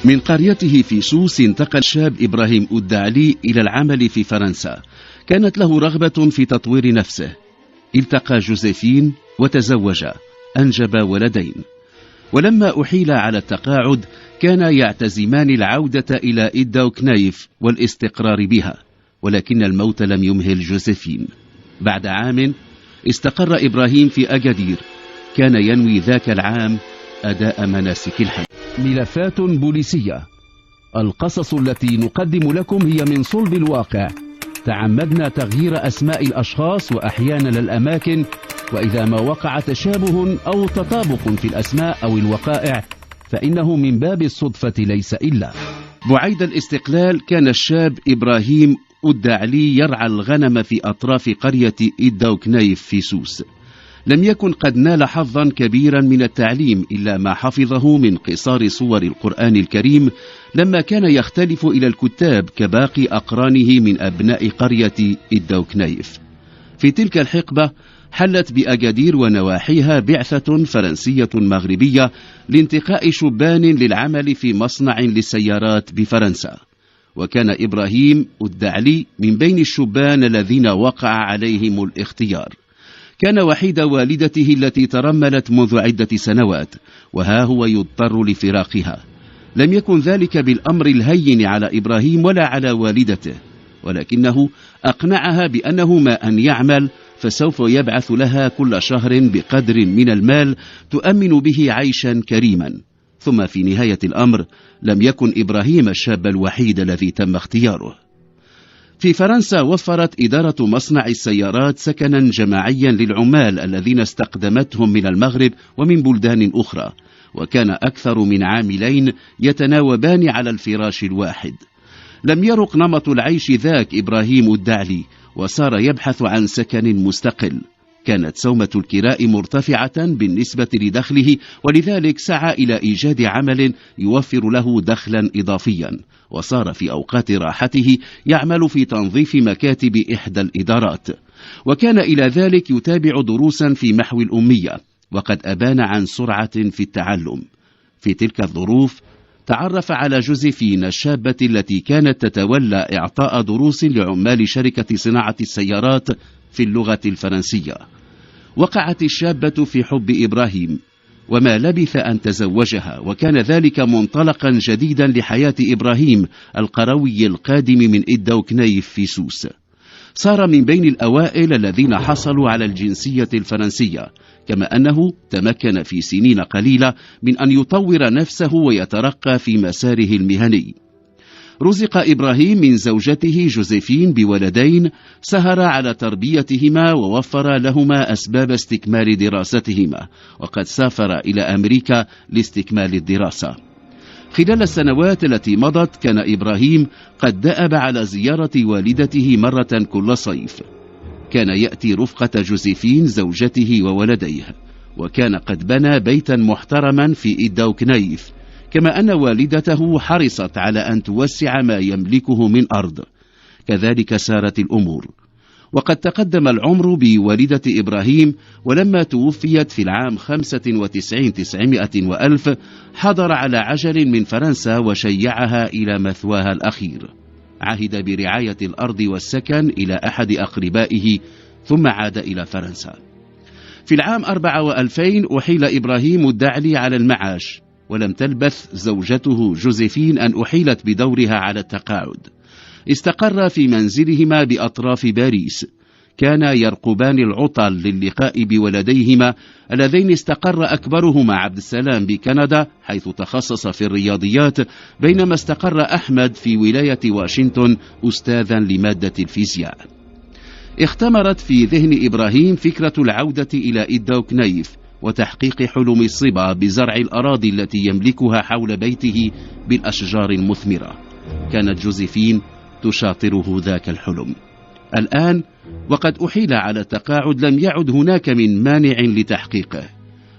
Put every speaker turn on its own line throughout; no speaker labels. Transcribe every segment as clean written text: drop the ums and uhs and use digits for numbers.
من قريته في سوس انتقل الشاب إبراهيم الدعلي إلى العمل في فرنسا. كانت له رغبة في تطوير نفسه. التقى جوزيفين وتزوجا، أنجب ولدين. ولما أحيل على التقاعد كان يعتزمان العودة إلى إداو كنايف والاستقرار بها، ولكن الموت لم يمهل جوزيفين. بعد عام استقر إبراهيم في أجادير. كان ينوي ذاك العام أداء مناسك الحج. ملفات بوليسية. القصص التي نقدم لكم هي من صلب الواقع. تعمدنا تغيير أسماء الأشخاص وأحيانا الأماكن، وإذا ما وقع تشابه أو تطابق في الأسماء أو الوقائع فإنه من باب الصدفة ليس إلا. بعيد الاستقلال كان الشاب إبراهيم الدعلي يرعى الغنم في أطراف قرية إداو كنايف في سوس. لم يكن قد نال حظا كبيرا من التعليم إلا ما حفظه من قصار صور القرآن الكريم، لما كان يختلف إلى الكتاب كباقي أقرانه من أبناء قرية إداو كنايف. في تلك الحقبة حلت بأجادير ونواحيها بعثة فرنسية مغربية لانتقاء شبان للعمل في مصنع للسيارات بفرنسا، وكان إبراهيم الدعلي من بين الشبان الذين وقع عليهم الاختيار. كان وحيد والدته التي ترملت منذ عدة سنوات، وها هو يضطر لفراقها. لم يكن ذلك بالأمر الهين على إبراهيم ولا على والدته، ولكنه أقنعها بأنه ما أن يعمل فسوف يبعث لها كل شهر بقدر من المال تؤمن به عيشا كريما. ثم في نهاية الأمر لم يكن إبراهيم الشاب الوحيد الذي تم اختياره. في فرنسا وفرت إدارة مصنع السيارات سكنا جماعيا للعمال الذين استقدمتهم من المغرب ومن بلدان أخرى، وكان أكثر من عاملين يتناوبان على الفراش الواحد. لم يرق نمط العيش ذاك إبراهيم الدعلي، وصار يبحث عن سكن مستقل. كانت سومة الكراء مرتفعة بالنسبة لدخله، ولذلك سعى إلى إيجاد عمل يوفر له دخلا إضافيا، وصار في أوقات راحته يعمل في تنظيف مكاتب إحدى الإدارات، وكان إلى ذلك يتابع دروسا في محو الأمية، وقد أبان عن سرعة في التعلم. في تلك الظروف تعرف على جوزيفين الشابة التي كانت تتولى إعطاء دروس لعمال شركة صناعة السيارات في اللغة الفرنسية. وقعت الشابة في حب إبراهيم، وما لبث أن تزوجها، وكان ذلك منطلقا جديدا لحياة إبراهيم القروي القادم من إداو كنايف في سوس. صار من بين الأوائل الذين حصلوا على الجنسية الفرنسية، كما أنه تمكن في سنين قليلة من أن يطور نفسه ويترقى في مساره المهني. رزق إبراهيم من زوجته جوزيفين بولدين، سهر على تربيتهما ووفر لهما أسباب استكمال دراستهما، وقد سافر إلى أمريكا لاستكمال الدراسة. خلال السنوات التي مضت كان إبراهيم قد دأب على زيارة والدته مرة كل صيف. كان يأتي رفقة جوزيفين زوجته وولديه، وكان قد بنى بيتا محترما في إداو كنايف، كما أن والدته حرصت على أن توسع ما يملكه من أرض. كذلك سارت الأمور، وقد تقدم العمر بوالدة إبراهيم، ولما توفيت في العام 95 حضر على عجل من فرنسا وشيعها إلى مثواها الأخير. عهد برعاية الأرض والسكن إلى أحد أقربائه، ثم عاد إلى فرنسا. في العام 2004 أحيل إبراهيم الدعلي على المعاش، ولم تلبث زوجته جوزيفين أن أحيلت بدورها على التقاعد. استقر في منزلهما بأطراف باريس. كان يرقبان العطل للقاء بولديهما اللذين استقر أكبرهما عبد السلام بكندا حيث تخصص في الرياضيات، بينما استقر أحمد في ولاية واشنطن أستاذا لمادة الفيزياء. اختمرت في ذهن إبراهيم فكرة العودة إلى إداو كنايف وتحقيق حلم الصبا بزرع الأراضي التي يملكها حول بيته بالأشجار المثمرة. كانت جوزيفين تشاطره ذاك الحلم. الآن وقد أحيل على التقاعد لم يعد هناك من مانع لتحقيقه،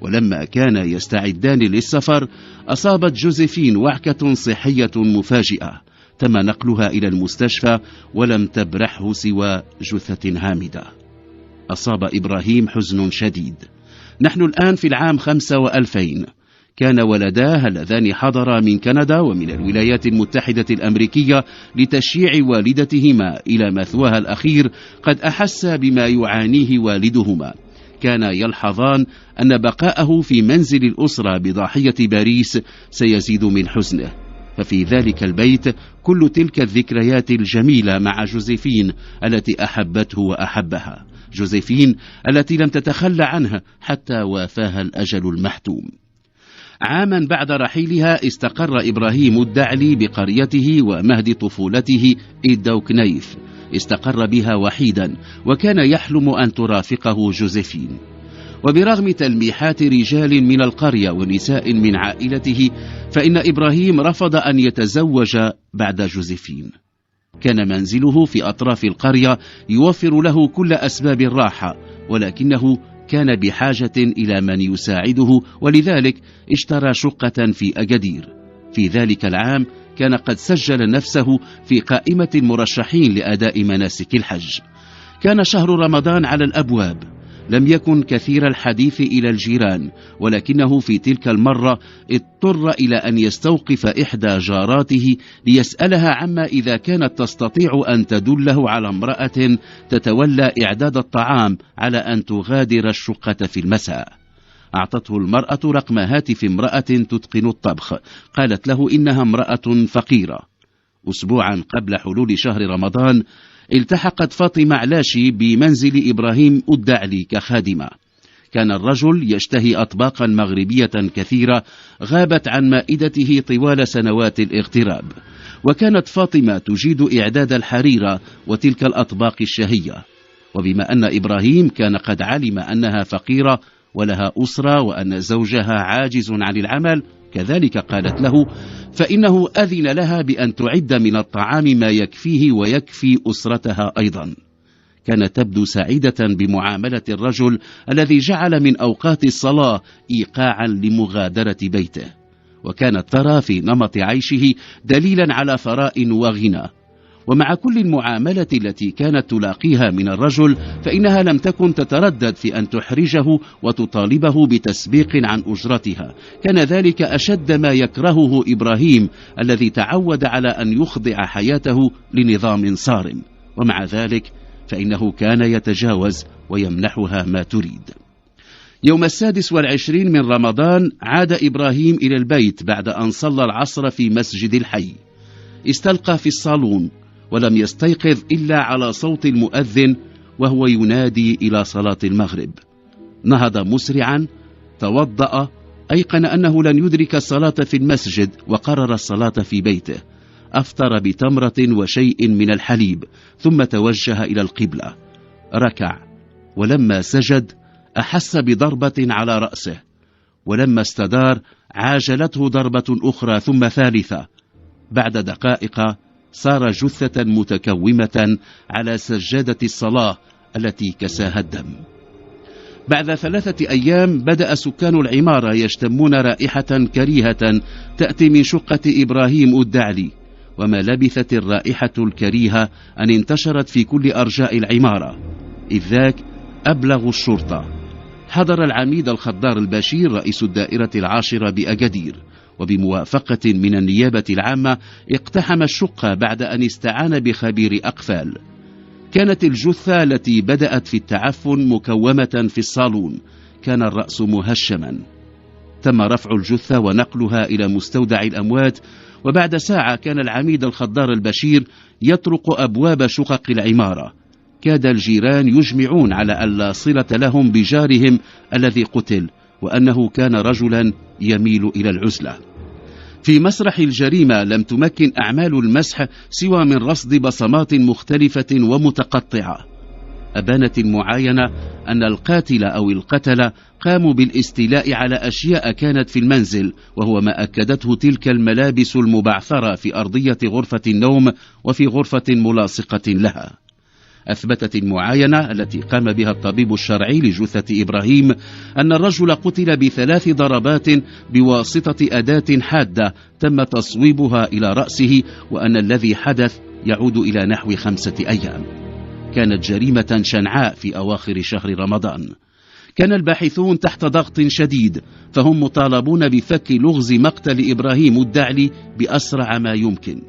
ولما كان يستعدان للسفر أصابت جوزيفين وعكة صحية مفاجئة، تم نقلها إلى المستشفى ولم تبرحه سوى جثة هامدة. أصاب إبراهيم حزن شديد. نحن الآن في العام 2005. كان ولداه اللذان حضرا من كندا ومن الولايات المتحدة الأمريكية لتشييع والدتهما إلى مثواها الأخير قد أحس بما يعانيه والدهما. كان يلحظان أن بقاءه في منزل الأسرة بضاحية باريس سيزيد من حزنه. ففي ذلك البيت كل تلك الذكريات الجميلة مع جوزيفين التي أحبته وأحبها، جوزيفين التي لم تتخلى عنها حتى وافاها الأجل المحتوم. عاما بعد رحيلها استقر إبراهيم الدعلي بقريته ومهد طفولته الدوكنيف، استقر بها وحيدا، وكان يحلم أن ترافقه جوزيفين. وبرغم تلميحات رجال من القرية ونساء من عائلته، فإن إبراهيم رفض أن يتزوج بعد جوزيفين. كان منزله في أطراف القرية يوفر له كل أسباب الراحة، ولكنه كان بحاجة إلى من يساعده، ولذلك اشترى شقة في أجدير. في ذلك العام كان قد سجل نفسه في قائمة المرشحين لأداء مناسك الحج. كان شهر رمضان على الأبواب، لم يكن كثير الحديث إلى الجيران، ولكنه في تلك المرة اضطر إلى أن يستوقف إحدى جاراته ليسألها عما إذا كانت تستطيع أن تدله على امرأة تتولى إعداد الطعام على أن تغادر الشقة في المساء. أعطته المرأة رقم هاتف امرأة تتقن الطبخ، قالت له إنها امرأة فقيرة. أسبوعا قبل حلول شهر رمضان التحقت فاطمة علاشي بمنزل إبراهيم الدعلي كخادمة. كان الرجل يشتهي أطباقا مغربية كثيرة غابت عن مائدته طوال سنوات الاغتراب، وكانت فاطمة تجيد إعداد الحريرة وتلك الأطباق الشهية. وبما أن إبراهيم كان قد علم أنها فقيرة ولها أسرة وأن زوجها عاجز عن العمل، كذلك قالت له، فإنه أذن لها بأن تعد من الطعام ما يكفيه ويكفي أسرتها أيضا. كانت تبدو سعيدة بمعاملة الرجل الذي جعل من أوقات الصلاة إيقاعا لمغادرة بيته، وكانت ترى في نمط عيشه دليلا على ثراء وغنى. ومع كل المعاملة التي كانت تلاقيها من الرجل، فإنها لم تكن تتردد في أن تحرجه وتطالبه بتسبيق عن أجرتها. كان ذلك أشد ما يكرهه إبراهيم الذي تعود على أن يخضع حياته لنظام صارم، ومع ذلك فإنه كان يتجاوز ويمنحها ما تريد. يوم 26 من رمضان عاد إبراهيم إلى البيت بعد أن صلى العصر في مسجد الحي. استلقى في الصالون ولم يستيقظ إلا على صوت المؤذن وهو ينادي إلى صلاة المغرب. نهض مسرعا، توضأ، أيقن أنه لن يدرك الصلاة في المسجد وقرر الصلاة في بيته. أفطر بتمرة وشيء من الحليب، ثم توجه إلى القبلة، ركع، ولما سجد أحس بضربة على رأسه، ولما استدار عاجلته ضربة أخرى ثم ثالثة. بعد دقائق صار جثة متكومة على سجادة الصلاة التي كساها الدم. بعد 3 أيام بدأ سكان العمارة يشتمون رائحة كريهة تأتي من شقة إبراهيم الدعلي، وما لبثت الرائحة الكريهة أن انتشرت في كل أرجاء العمارة. إذ ذاك أبلغ الشرطة. حضر العميد الخضار البشير رئيس الدائرة 10 بأجدير، وبموافقة من النيابة العامة اقتحم الشقة بعد أن استعان بخبير أقفال. كانت الجثة التي بدأت في التعفن مكومة في الصالون، كان الرأس مهشما. تم رفع الجثة ونقلها إلى مستودع الأموات، وبعد ساعة كان العميد الخضار البشير يطرق أبواب شقق العمارة. كاد الجيران يجمعون على أن لا صلة لهم بجارهم الذي قتل، وأنه كان رجلا يميل إلى العزلة. في مسرح الجريمة لم تمكن أعمال المسح سوى من رصد بصمات مختلفة ومتقطعة. أبانت المعاينة أن القاتل أو القتلة قاموا بالاستيلاء على أشياء كانت في المنزل، وهو ما أكدته تلك الملابس المبعثرة في أرضية غرفة النوم وفي غرفة ملاصقة لها. أثبتت المعاينة التي قام بها الطبيب الشرعي لجثة إبراهيم أن الرجل قتل ب3 ضربات بواسطة أداة حادة تم تصويبها إلى رأسه، وأن الذي حدث يعود إلى نحو 5 أيام. كانت جريمة شنعاء في أواخر شهر رمضان. كان الباحثون تحت ضغط شديد، فهم مطالبون بفك لغز مقتل إبراهيم الدعلي بأسرع ما يمكن.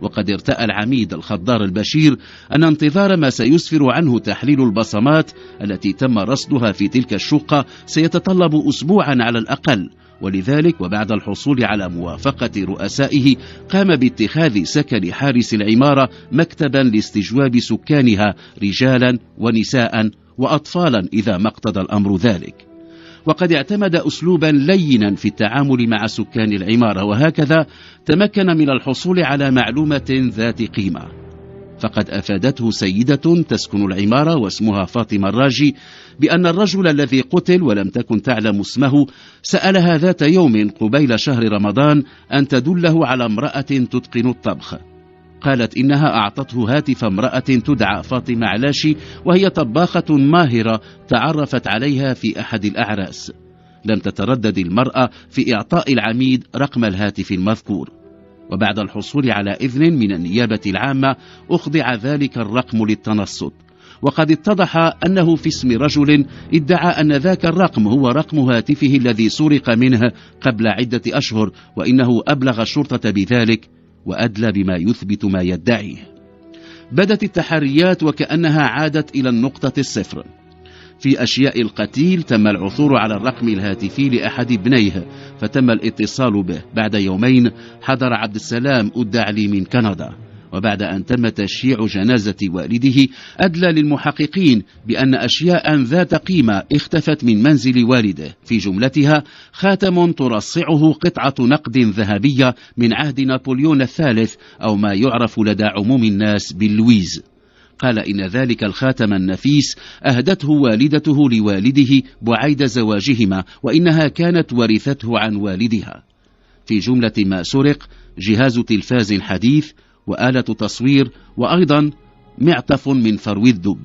وقد ارتأى العميد الخضار البشير أن انتظار ما سيسفر عنه تحليل البصمات التي تم رصدها في تلك الشقة سيتطلب أسبوعا على الأقل، ولذلك وبعد الحصول على موافقة رؤسائه قام باتخاذ سكن حارس العمارة مكتبا لاستجواب سكانها رجالا ونساء وأطفالا إذا ما اقتضى الأمر ذلك. وقد اعتمد أسلوبا لينا في التعامل مع سكان العمارة، وهكذا تمكن من الحصول على معلومة ذات قيمة. فقد أفادته سيدة تسكن العمارة واسمها فاطمة الراجي بأن الرجل الذي قتل ولم تكن تعلم اسمه سألها ذات يوم قبيل شهر رمضان أن تدله على امرأة تتقن الطبخ. قالت إنها أعطته هاتف امرأة تدعى فاطمة علاشي، وهي طباخة ماهرة تعرفت عليها في أحد الأعراس. لم تتردد المرأة في إعطاء العميد رقم الهاتف المذكور، وبعد الحصول على إذن من النيابة العامة أخضع ذلك الرقم للتنصت. وقد اتضح أنه في اسم رجل ادعى أن ذاك الرقم هو رقم هاتفه الذي سرق منه قبل عدة أشهر، وإنه أبلغ الشرطة بذلك وأدلى بما يثبت ما يدعيه. بدت التحريات وكأنها عادت إلى النقطة الصفر. في أشياء القتيل تم العثور على الرقم الهاتفي لأحد ابنيه، فتم الاتصال به. بعد يومين حضر عبد السلام الدعلي من كندا، وبعد أن تم تشييع جنازة والده أدلى للمحققين بأن أشياء ذات قيمة اختفت من منزل والده، في جملتها خاتم ترصعه قطعة نقد ذهبية من عهد نابليون الثالث، أو ما يعرف لدى عموم الناس باللويز. قال إن ذلك الخاتم النفيس أهدته والدته لوالده بعيد زواجهما، وإنها كانت ورثته عن والدها. في جملة ما سرق جهاز تلفاز حديث وآلة تصوير، وأيضا معطف من فرو الدب.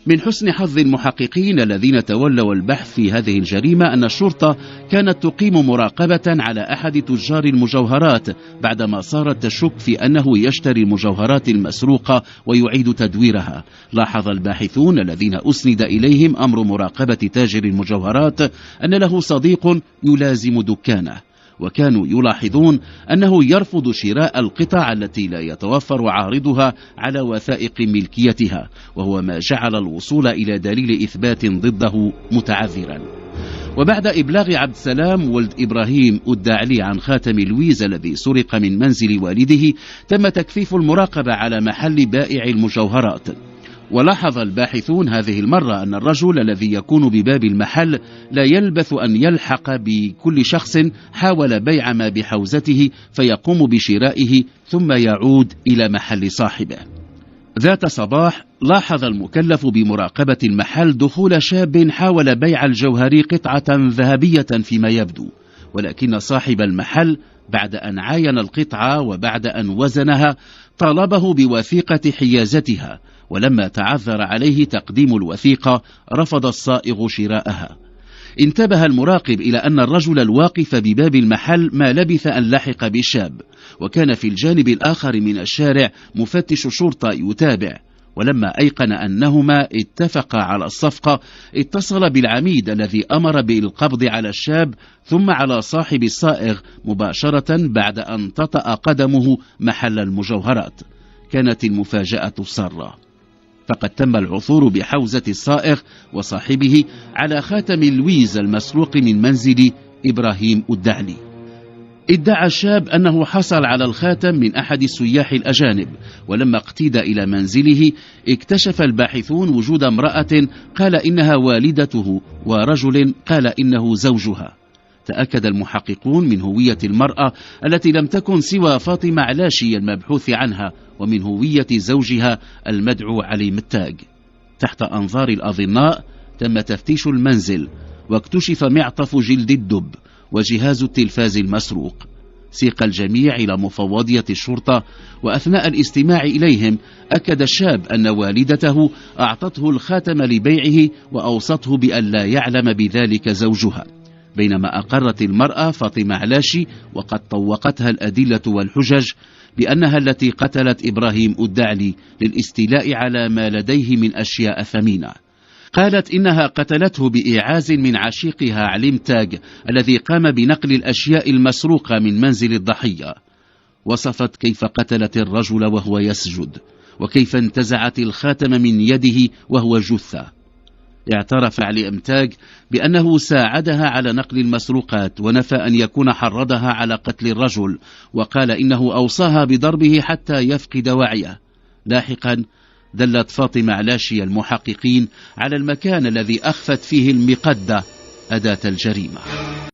من حسن حظ المحققين الذين تولوا البحث في هذه الجريمة أن الشرطة كانت تقيم مراقبة على أحد تجار المجوهرات بعدما صارت تشك في أنه يشتري المجوهرات المسروقة ويعيد تدويرها. لاحظ الباحثون الذين أسند إليهم أمر مراقبة تاجر المجوهرات أن له صديق يلازم دكانه، وكانوا يلاحظون أنه يرفض شراء القطع التي لا يتوفر عارضها على وثائق ملكيتها، وهو ما جعل الوصول إلى دليل إثبات ضده متعذرا. وبعد إبلاغ عبد السلام ولد إبراهيم الدعلي عن خاتم لويز الذي سرق من منزل والده، تم تكثيف المراقبة على محل بائع المجوهرات. ولاحظ الباحثون هذه المرة أن الرجل الذي يكون بباب المحل لا يلبث أن يلحق بكل شخص حاول بيع ما بحوزته فيقوم بشرائه ثم يعود إلى محل صاحبه. ذات صباح لاحظ المكلف بمراقبة المحل دخول شاب حاول بيع الجوهري قطعة ذهبية فيما يبدو، ولكن صاحب المحل بعد أن عاين القطعة وبعد أن وزنها طالبه بوثيقة حيازتها، ولما تعذر عليه تقديم الوثيقة رفض الصائغ شراءها. انتبه المراقب إلى أن الرجل الواقف بباب المحل ما لبث أن لحق بالشاب، وكان في الجانب الآخر من الشارع مفتش شرطة يتابع. ولما أيقن أنهما اتفقا على الصفقة اتصل بالعميد الذي أمر بالقبض على الشاب ثم على صاحب الصائغ مباشرة بعد أن تطأ قدمه محل المجوهرات. كانت المفاجأة سارة، فقد تم العثور بحوزة الصائغ وصاحبه على خاتم لويز المسروق من منزل إبراهيم الدعلي. ادعى الشاب أنه حصل على الخاتم من أحد السياح الأجانب، ولما اقتيد إلى منزله اكتشف الباحثون وجود امرأة قال إنها والدته ورجل قال إنه زوجها. تأكد المحققون من هوية المرأة التي لم تكن سوى فاطمة علاشي المبحوث عنها، ومن هوية زوجها المدعو علي متاج. تحت أنظار الأظناء تم تفتيش المنزل، واكتشف معطف جلد الدب وجهاز التلفاز المسروق. سيق الجميع إلى مفوضية الشرطة، وأثناء الاستماع إليهم أكد الشاب أن والدته أعطته الخاتم لبيعه وأوصته بأن لا يعلم بذلك زوجها، بينما أقرت المرأة فاطمة علاشي وقد طوقتها الأدلة والحجج بأنها التي قتلت إبراهيم الدعلي للاستيلاء على ما لديه من أشياء ثمينة. قالت إنها قتلته بإيعاز من عشيقها عليم تاج الذي قام بنقل الأشياء المسروقة من منزل الضحية. وصفت كيف قتلت الرجل وهو يسجد، وكيف انتزعت الخاتم من يده وهو جثة. اعترف عليم تاج بأنه ساعدها على نقل المسروقات، ونفى أن يكون حرضها على قتل الرجل، وقال إنه أوصاها بضربه حتى يفقد وعيه. لاحقا دلت فاطمة علاشي المحققين على المكان الذي أخفت فيه المقدة أداة الجريمة.